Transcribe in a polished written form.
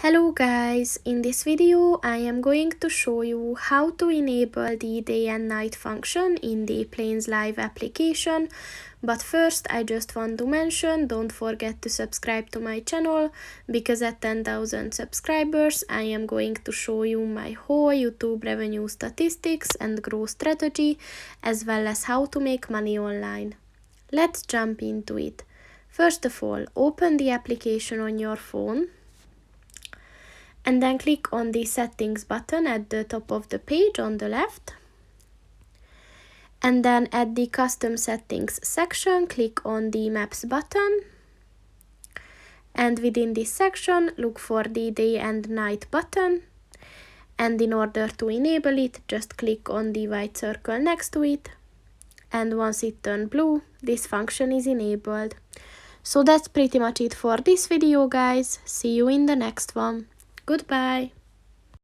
Hello guys, in this video I am going to show you how to enable the day and night function in the Plains Live application. But first I just want to mention, don't forget to subscribe to my channel, because at 10,000 subscribers I am going to show you my whole YouTube revenue statistics and growth strategy, as well as how to make money online. Let's jump into it. First of all, open the application on your phone and then click on the settings button at the top of the page on the left. And then at the custom settings section, click on the maps button. And within this section, look for the day and night button. And in order to enable it, just click on the white circle next to it. And once it turns blue, this function is enabled. So that's pretty much it for this video, guys. See you in the next one. Goodbye.